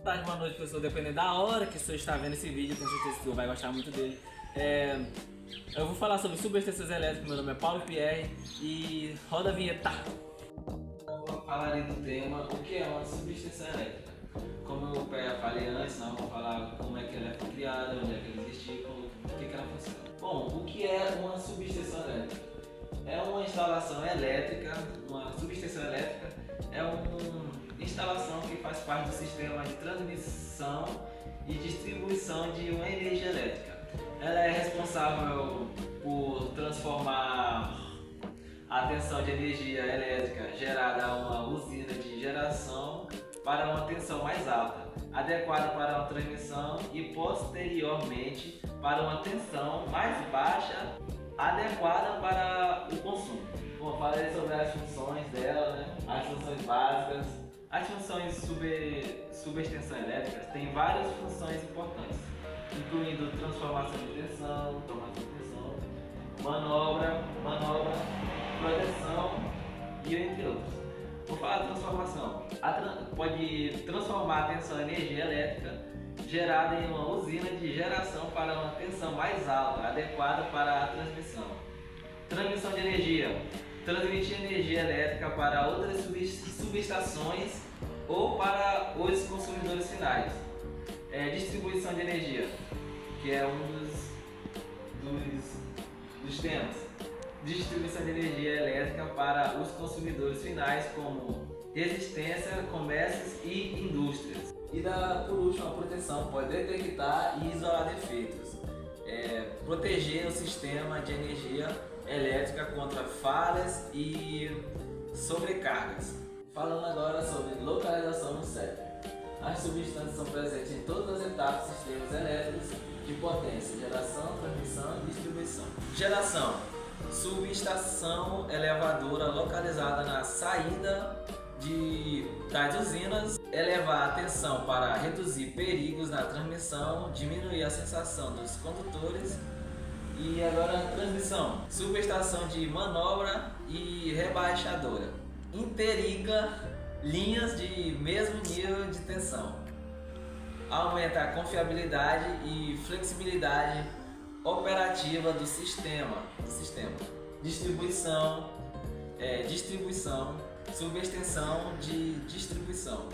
tarde, boa noite, pessoal. Dependendo da hora que você está vendo esse vídeo, tenho certeza que você vai gostar muito dele. Eu vou falar sobre subestações elétricas. Meu nome é Paulo Pierre e roda a vinheta. Eu falarei do tema o que é uma subestação elétrica. Como eu falei antes, nós vamos falar como é que ela foi criada, onde é que ela existe e o que ela funciona. Bom, o que é uma subestação elétrica? É uma instalação elétrica, uma subestação elétrica é uma instalação que faz parte do sistema de transmissão e distribuição de uma energia elétrica. Ela é responsável por transformar a tensão de energia elétrica gerada a uma usina de geração para uma tensão mais alta, adequada para uma transmissão e posteriormente para uma tensão mais baixa, adequada para o consumo. Bom, falei sobre as funções dela, né? As funções básicas. As funções subestação elétrica têm várias funções importantes, incluindo transformação de tensão, manobra, proteção e entre outros. Vou falar de transformação. Pode transformar a tensão em energia elétrica gerada em uma usina de geração para uma tensão mais alta, adequada para a transmissão. Transmissão de energia. Transmitir energia elétrica para outras subestações ou para os consumidores finais. Distribuição de energia, que é um dos temas. Distribuição de energia elétrica para os consumidores finais, como resistência, comércios e indústrias. E por último, a proteção pode detectar e isolar defeitos, proteger o sistema de energia elétrica contra falhas e sobrecargas. Falando agora sobre localização no cérebro. As substâncias são presentes em todas as etapas dos sistemas elétricos de potência: geração, transmissão e distribuição. Geração: subestação elevadora localizada na saída das usinas, elevar a tensão para reduzir perigos na transmissão, diminuir a sensação dos condutores. E agora a transmissão: subestação de manobra e rebaixadora, interliga linhas de mesmo nível de tensão, aumenta a confiabilidade e flexibilidade operativa do sistema. Distribuição, subestação de distribuição,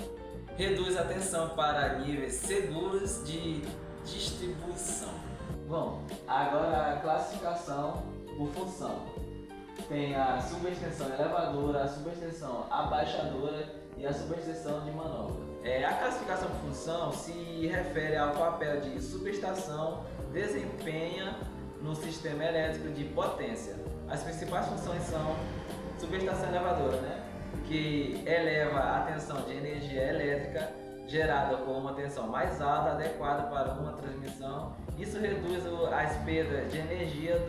reduz a tensão para níveis seguros de distribuição. Bom, agora a classificação por função. Tem a subestação elevadora, a subestação abaixadora e a subestação de manobra. A classificação por função se refere ao papel de subestação desempenha no sistema elétrico de potência. As principais funções são subestação elevadora, que eleva a tensão de energia elétrica gerada com uma tensão mais alta, adequada para uma transmissão. Isso reduz as perdas de energia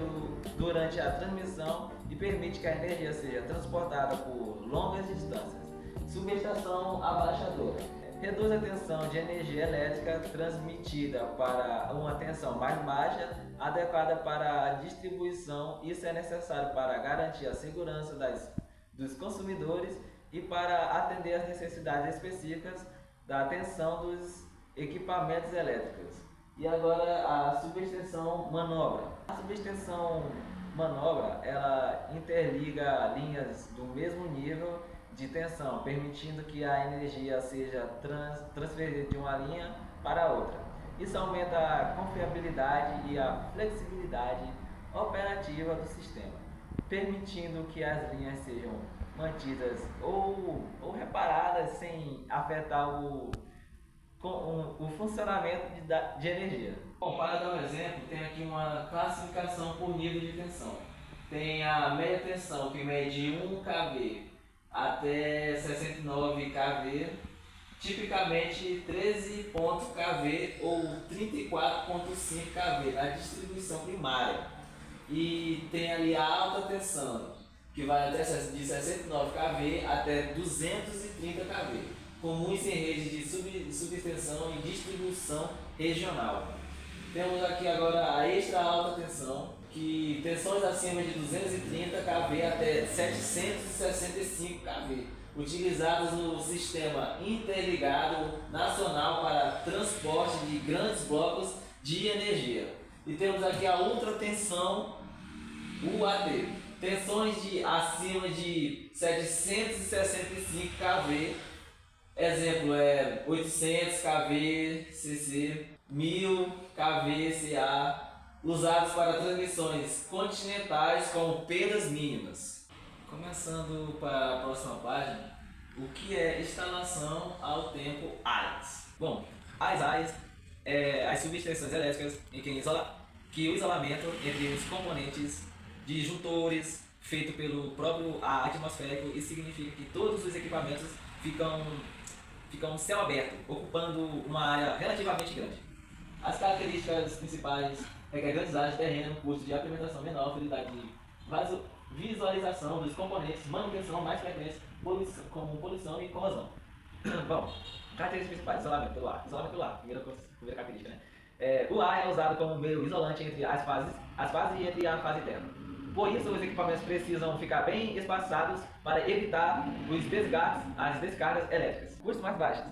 durante a transmissão e permite que a energia seja transportada por longas distâncias. Subestação abaixadora reduz a tensão de energia elétrica transmitida para uma tensão mais baixa, adequada para a distribuição. Isso é necessário para garantir a segurança dos consumidores e para atender às necessidades específicas da tensão dos equipamentos elétricos. E agora a subestação manobra. A subestação manobra, ela interliga linhas do mesmo nível de tensão, permitindo que a energia seja transferida de uma linha para outra. Isso aumenta a confiabilidade e a flexibilidade operativa do sistema, permitindo que as linhas sejam mantidas ou reparadas sem afetar o funcionamento de energia. Bom, para dar um exemplo, tem aqui uma classificação por nível de tensão. Tem a média tensão, que mede 1 kV até 69 kV, tipicamente 13 kV ou 34,5 kV na distribuição primária. E tem ali a alta tensão, que vai até de 69 kV até 230 kV, comuns em rede de subestação e distribuição regional. Temos aqui agora a extra alta tensão, que tensões acima de 230 kV até 765 kV, utilizadas no Sistema Interligado Nacional para de grandes blocos de energia. E temos aqui a ultratensão UAT, tensões de acima de 765 kV, exemplo é 800 kV CC, 1000 kV CA, usados para transmissões continentais com perdas mínimas. Começando para a próxima página, o que é instalação ao tempo AIS? Bom, as AIS é as subestações elétricas em que o isolamento entre os componentes de juntores feito pelo próprio ar atmosférico, isso significa que todos os equipamentos ficam céu aberto, ocupando uma área relativamente grande. As características principais é que a grande área de terreno, custo de implementação menor, facilidade de visualização dos componentes, manutenção mais frequente, como poluição e corrosão. Bom, características principais: isolamento pelo ar. Isolamento pelo ar, primeira característica, né? O ar é usado como meio isolante entre as fases e entre a fase interna. Por isso, os equipamentos precisam ficar bem espaçados para evitar os desgastes, as descargas elétricas. Custos mais baixos.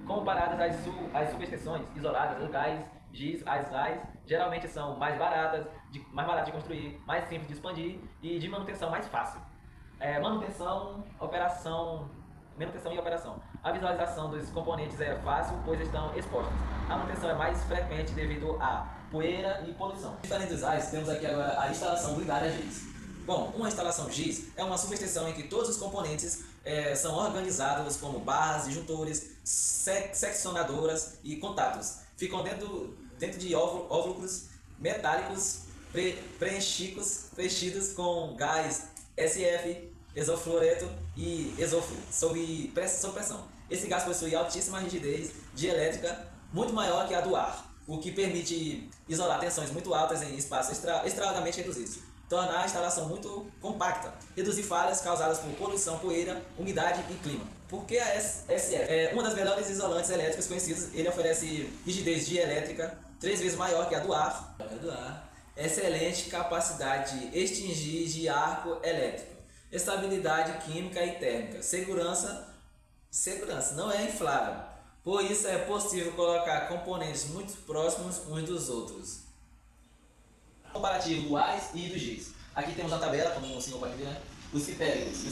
Comparadas às subestações isoladas locais, as AIS geralmente são mais baratas de construir, mais simples de expandir e de manutenção mais fácil. Manutenção e operação. A visualização dos componentes é fácil, pois estão expostos. A manutenção é mais frequente devido a poeira e poluição. Além dos AIS, temos aqui agora a instalação blindada GIS. Bom, uma instalação GIS é uma subestação em que todos os componentes são organizados como barras, disjuntores, seccionadoras e contatos. Ficam dentro de óvulos metálicos preenchidos com gás SF, isofluoreto e esofre sob pressão. Esse gás possui altíssima rigidez dielétrica, muito maior que a do ar, o que permite isolar tensões muito altas em espaços extremamente reduzidos, tornar a instalação muito compacta, reduzir falhas causadas por poluição, poeira, umidade e clima. Por que a SF? É uma das melhores isolantes elétricos conhecidos. Ele oferece rigidez dielétrica 3 vezes maior que a do ar. Excelente capacidade de extingir de arco elétrico, estabilidade química e térmica, segurança não é inflável, por isso é possível colocar componentes muito próximos uns dos outros. Comparativo do AIS e do GIS. Aqui temos a tabela, como o senhor pode ver, né? Os critérios,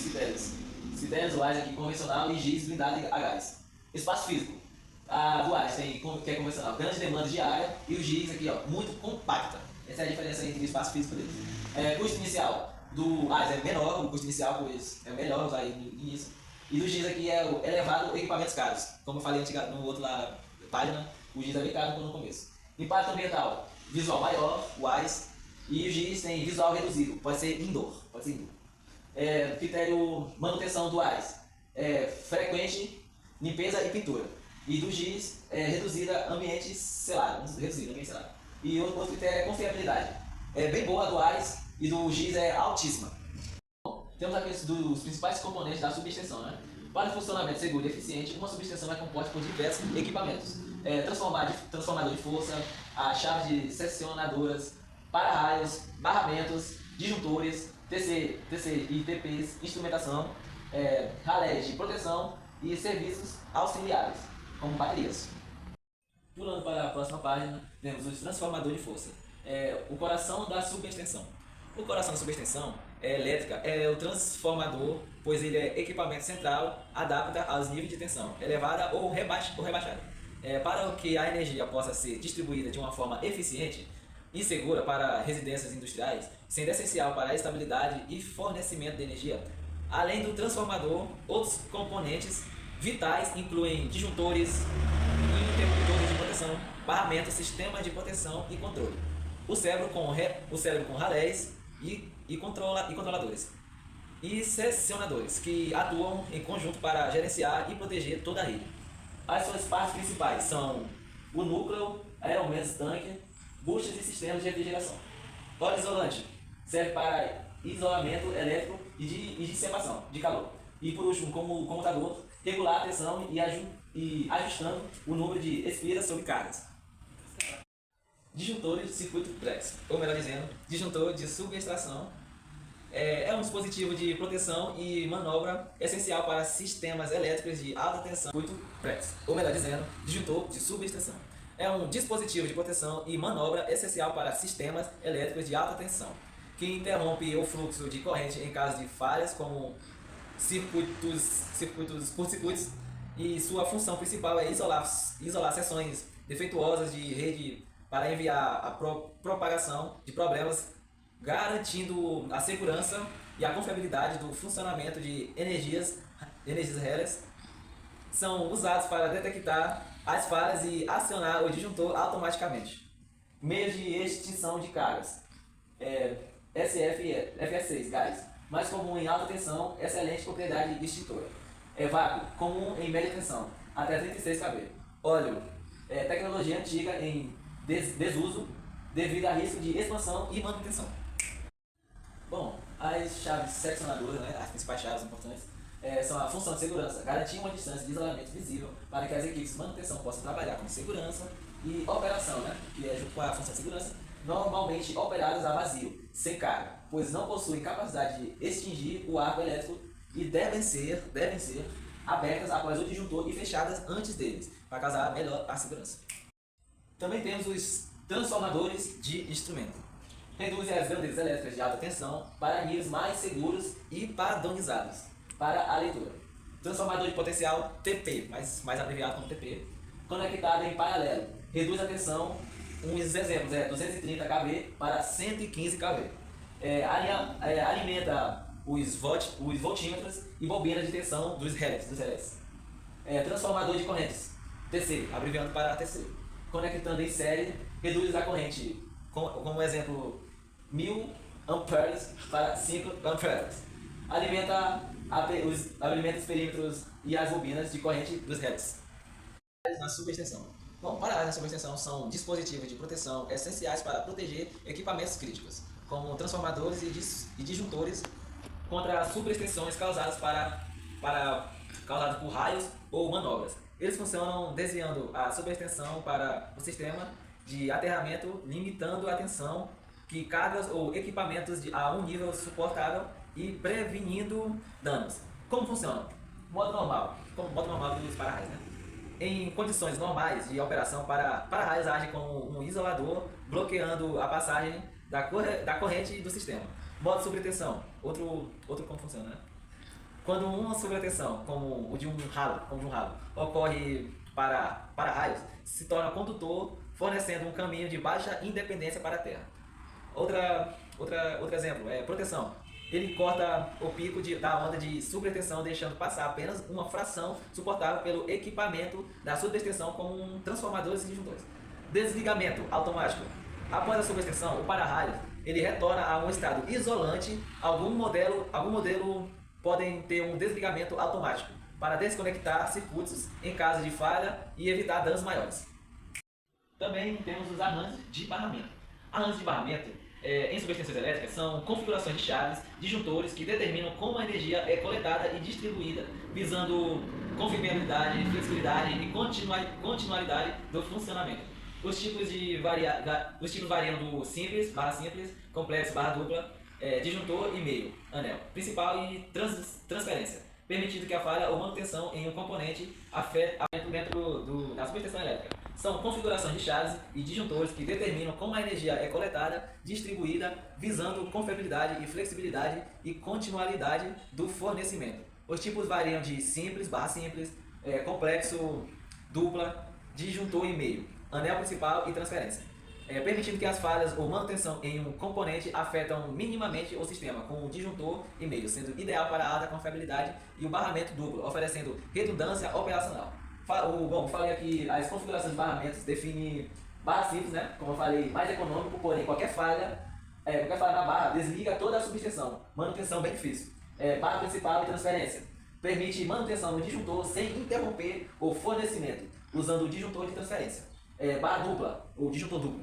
o AIS aqui convencional e GIS blindado a gás. Espaço físico. A do AIS que é convencional, grande demanda de área, e o GIS aqui, ó, muito compacta. Essa é a diferença entre o espaço físico deles. Custo inicial do AIS é menor, o custo inicial, pois é melhor usar aí no início. E do GIS aqui é o elevado equipamentos caros. Como eu falei no outro lá, página, o GIS é bem caro no começo. Impacto ambiental, visual maior, o AIS, e o GIS tem visual reduzido, pode ser indoor. Critério manutenção do AIS, frequente, limpeza e pintura. E do GIS reduzida ambiente selado. E outro critério é confiabilidade. É bem boa a do AIS e do GIS é altíssima. Temos aqui dos principais componentes da subestação, né? Para funcionamento seguro e eficiente, uma subestação é composta por diversos equipamentos. Transformador de força, a chave de seccionadoras, para-raios, barramentos, disjuntores, TC e TPs, instrumentação, ralés de proteção e serviços auxiliares, como baterias. Pulando para a próxima página, temos os transformadores de força. O coração da subextensão. O coração da subextensão elétrica é o transformador, pois ele é equipamento central, adapta aos níveis de tensão elevada ou rebaixada. Para que a energia possa ser distribuída de uma forma eficiente e segura para residências industriais, sendo essencial para a estabilidade e fornecimento de energia. Além do transformador, outros componentes vitais incluem disjuntores, interruptores de proteção, barramentos, sistemas de proteção e controle, o cérebro com ralés e controladores, e seccionadores, que atuam em conjunto para gerenciar e proteger toda a rede. As suas partes principais são o núcleo, aeromédios tanque, buchas e sistemas de refrigeração. Óleo isolante serve para isolamento elétrico e de dissipação de calor. E por último, como comutador, regular a tensão e ajustando o número de espiras sob cargas. Disjuntores de circuito Brex, ou melhor dizendo, disjuntor de subextração. É um dispositivo de proteção e manobra essencial para sistemas elétricos de alta tensão, circuito Brex, ou melhor dizendo, disjuntor de subextração. É um dispositivo de proteção e manobra essencial para sistemas elétricos de alta tensão, que interrompe o fluxo de corrente em caso de falhas como curto-circuitos, e sua função principal é isolar seções defeituosas de rede para enviar a propagação de problemas, garantindo a segurança e a confiabilidade do funcionamento de energias relés. São usados para detectar as falhas e acionar o disjuntor automaticamente. Meios de extinção de cargas. FS6, gás, mais comum em alta tensão, excelente propriedade extintora. Vácuo, comum em média tensão, até 36 kV. Óleo, tecnologia antiga em desuso devido a risco de expansão e manutenção. Bom, as chaves seccionadoras, né, as principais chaves importantes, são a função de segurança, garantir uma distância de isolamento visível para que as equipes de manutenção possam trabalhar com segurança, e operação, né, que é junto com a função de segurança, normalmente operadas a vazio, sem carga, pois não possuem capacidade de extingir o arco elétrico e devem ser abertas após o disjuntor e fechadas antes deles, para causar melhor a segurança. Também temos os transformadores de instrumento. Reduzem as grandezas elétricas de alta tensão para níveis mais seguros e padronizados para a leitura. Transformador de potencial TP, mais abreviado como TP, conectado em paralelo. Reduz a tensão, uns exemplos, 230 kV para 115 kV. Alimenta os voltímetros e bobinas de tensão dos relés. Transformador de correntes, TC, abreviando para TC. Conectando em série, reduz a corrente, como exemplo, 1000 amperes para 5 amperes. Alimenta os perímetros e as bobinas de corrente dos relés. Na subextensão. Bom, paradas na subextensão são dispositivos de proteção essenciais para proteger equipamentos críticos, como transformadores e disjuntores, contra superextensões causadas por raios ou manobras. Eles funcionam desviando a superextensão para o sistema de aterramento, limitando a tensão que cargas ou equipamentos a um nível suportável e prevenindo danos. Como funciona? Modo normal dos para-raios, né? Em condições normais de operação, para-raios agem como um isolador, bloqueando a passagem da corrente do sistema. Modo sobretensão, outro como funciona, né? Quando uma sobretensão, como de um ralo, ocorre para-raios, se torna condutor, fornecendo um caminho de baixa independência para a Terra. Outro exemplo é proteção. Ele corta o pico da onda de sobretensão, deixando passar apenas uma fração suportável pelo equipamento da subextensão, como transformadores e disjuntores. Desligamento automático. Após a subextensão, o para-raios ele retorna a um estado isolante. Algum modelo podem ter um desligamento automático para desconectar circuitos em caso de falha e evitar danos maiores. Também temos os arranjos de barramento. Arranjos de barramento em subextensões elétricas são configurações de chaves, disjuntores que determinam como a energia é coletada e distribuída, visando confiabilidade, flexibilidade e continuidade do funcionamento. Os tipos variam do simples, barra simples, complexo, barra dupla, disjuntor e meio, anel, principal e transferência, permitindo que a falha ou manutenção em um componente afete dentro da subestação elétrica. São configurações de chaves e disjuntores que determinam como a energia é coletada, distribuída, visando confiabilidade e flexibilidade e continuidade do fornecimento. Os tipos variam de simples, barra simples, complexo, dupla, disjuntor e meio, anel principal e transferência, permitindo que as falhas ou manutenção em um componente afetam minimamente o sistema, com o disjuntor e meio sendo ideal para a alta confiabilidade e o barramento duplo, oferecendo redundância operacional. Falei aqui, as configurações de barramentos definem barra simples, né? Como eu falei, mais econômico, porém qualquer falha na barra desliga toda a subestação, manutenção bem difícil. Barra principal e transferência, permite manutenção no disjuntor sem interromper o fornecimento, usando o disjuntor de transferência. Barra dupla, ou disjuntor duplo,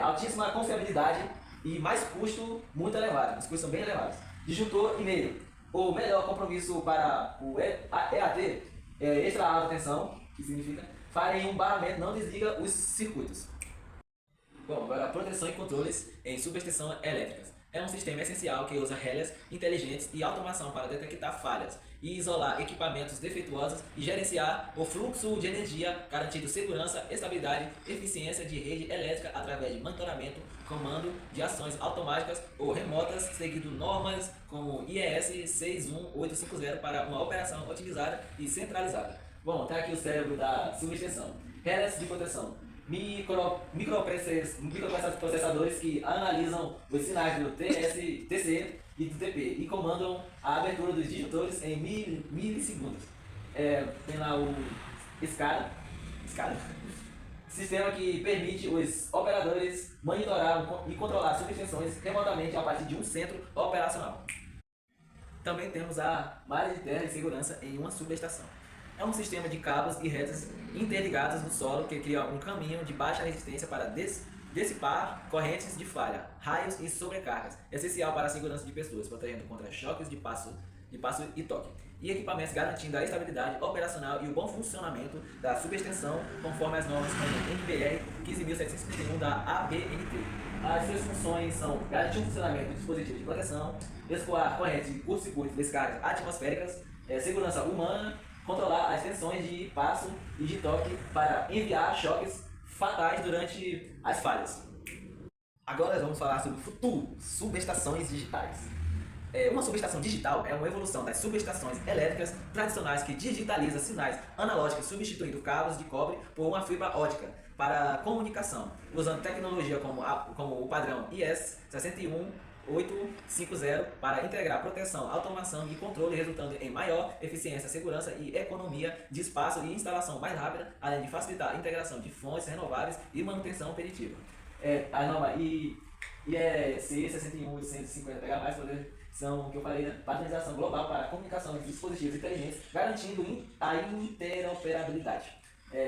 altíssima confiabilidade e mais custo muito elevado, os custos são bem elevados. Disjuntor e meio, ou melhor compromisso para o EAT, extra alta tensão, que significa falha em um barramento, não desliga os circuitos. Bom, agora proteção e controles em subestações elétricas. É um sistema essencial que usa relés inteligentes e automação para detectar falhas e isolar equipamentos defeituosos e gerenciar o fluxo de energia, garantindo segurança, estabilidade e eficiência de rede elétrica através de monitoramento, comando de ações automáticas ou remotas, seguindo normas como IEC 61850 para uma operação otimizada e centralizada. Bom, tá aqui o cérebro da subestação. Relés de proteção. Microprocessadores que analisam os sinais do TC e do TP e comandam a abertura dos disjuntores em milissegundos. Tem lá o SCADA, sistema que permite os operadores monitorar e controlar subestações remotamente a partir de um centro operacional. Também temos a malha de terra de segurança em uma subestação. É um sistema de cabos e redes interligados no solo que cria um caminho de baixa resistência para dissipar correntes de falha, raios e sobrecargas, essencial para a segurança de pessoas, protegendo contra choques de passo e toque, e equipamentos garantindo a estabilidade operacional e o bom funcionamento da subextensão, conforme as normas como NBR 15.751 da ABNT. As suas funções são garantir o funcionamento do dispositivo de proteção, escoar correntes de curto-circuito e descargas atmosféricas, segurança humana, controlar as tensões de passo e de toque para enviar choques fatais durante as falhas. Agora vamos falar sobre o futuro, subestações digitais. Uma subestação digital é uma evolução das subestações elétricas tradicionais que digitaliza sinais analógicos substituindo cabos de cobre por uma fibra ótica para comunicação, usando tecnologia como o padrão IS 61850 para integrar proteção, automação e controle, resultando em maior eficiência, segurança e economia de espaço e instalação mais rápida, além de facilitar a integração de fontes renováveis e manutenção preditiva. A norma IEC 61850 são, que eu falei, né? Padronização global para a comunicação de dispositivos inteligentes, garantindo a interoperabilidade.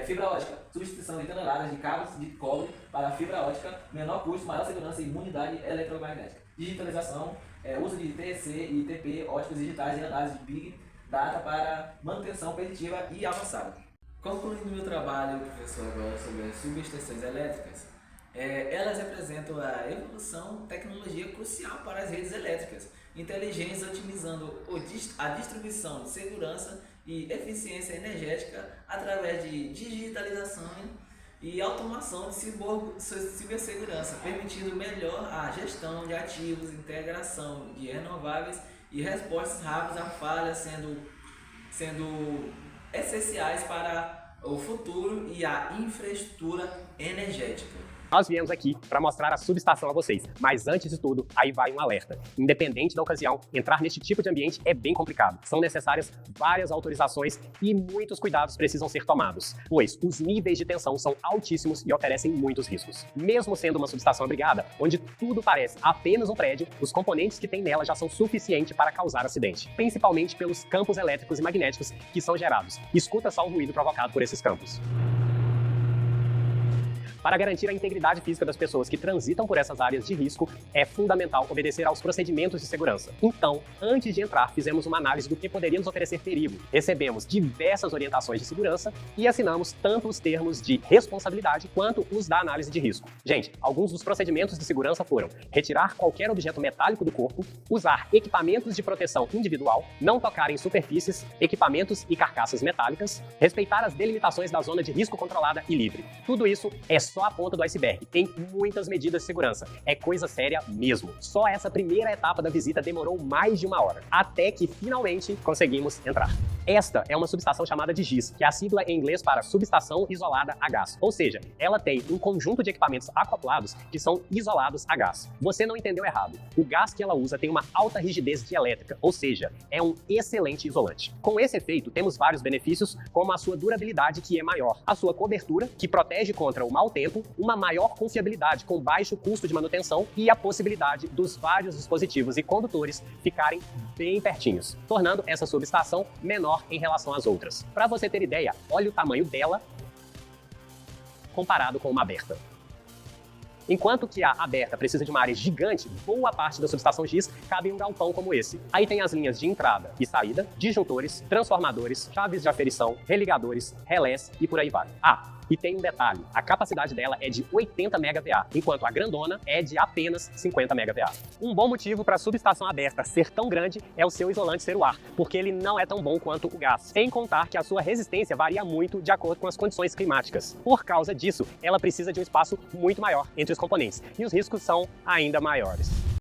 Fibra ótica, substituição de toneladas de cabos de cobre para fibra ótica, menor custo, maior segurança e imunidade eletromagnética. Digitalização, uso de TC e TP óticos digitais e análise de Big Data para manutenção preditiva e avançada. Concluindo meu trabalho, professor, agora sobre as subestações elétricas, elas representam a evolução de tecnologia crucial para as redes elétricas, inteligentes, otimizando a distribuição de segurança e eficiência energética através de digitalização e automação de cibersegurança, permitindo melhor a gestão de ativos, integração de renováveis e respostas rápidas a falhas, sendo essenciais para o futuro e a infraestrutura energética. Nós viemos aqui para mostrar a subestação a vocês, mas antes de tudo, aí vai um alerta. Independente da ocasião, entrar neste tipo de ambiente é bem complicado. São necessárias várias autorizações e muitos cuidados precisam ser tomados, pois os níveis de tensão são altíssimos e oferecem muitos riscos. Mesmo sendo uma subestação abrigada, onde tudo parece apenas um prédio, os componentes que tem nela já são suficientes para causar acidente, principalmente pelos campos elétricos e magnéticos que são gerados. Escuta só o ruído provocado por esses campos. Para garantir a integridade física das pessoas que transitam por essas áreas de risco, é fundamental obedecer aos procedimentos de segurança. Então, antes de entrar, fizemos uma análise do que poderia nos oferecer perigo, recebemos diversas orientações de segurança e assinamos tanto os termos de responsabilidade quanto os da análise de risco. Gente, alguns dos procedimentos de segurança foram retirar qualquer objeto metálico do corpo, usar equipamentos de proteção individual, não tocar em superfícies, equipamentos e carcaças metálicas, respeitar as delimitações da zona de risco controlada e livre. Tudo isso é só a ponta do iceberg. Tem muitas medidas de segurança. É coisa séria mesmo. Só essa primeira etapa da visita demorou mais de 1 hora, até que finalmente conseguimos entrar. Esta é uma subestação chamada de GIS, que é a sigla em inglês para Subestação Isolada a Gás. Ou seja, ela tem um conjunto de equipamentos acoplados que são isolados a gás. Você não entendeu errado. O gás que ela usa tem uma alta rigidez dielétrica, ou seja, é um excelente isolante. Com esse efeito, temos vários benefícios, como a sua durabilidade, que é maior, a sua cobertura, que protege contra o mau tempo, uma maior confiabilidade com baixo custo de manutenção e a possibilidade dos vários dispositivos e condutores ficarem bem pertinhos, tornando essa subestação menor em relação às outras. Para você ter ideia, olha o tamanho dela comparado com uma aberta. Enquanto que a aberta precisa de uma área gigante, boa parte da subestação GIS cabe em um galpão como esse. Aí tem as linhas de entrada e saída, disjuntores, transformadores, chaves de aferição, religadores, relés e por aí vai. E tem um detalhe, a capacidade dela é de 80 MVA, enquanto a grandona é de apenas 50 MVA. Um bom motivo para a subestação aberta ser tão grande é o seu isolante ser o ar, porque ele não é tão bom quanto o gás, sem contar que a sua resistência varia muito de acordo com as condições climáticas. Por causa disso, ela precisa de um espaço muito maior entre os componentes, e os riscos são ainda maiores.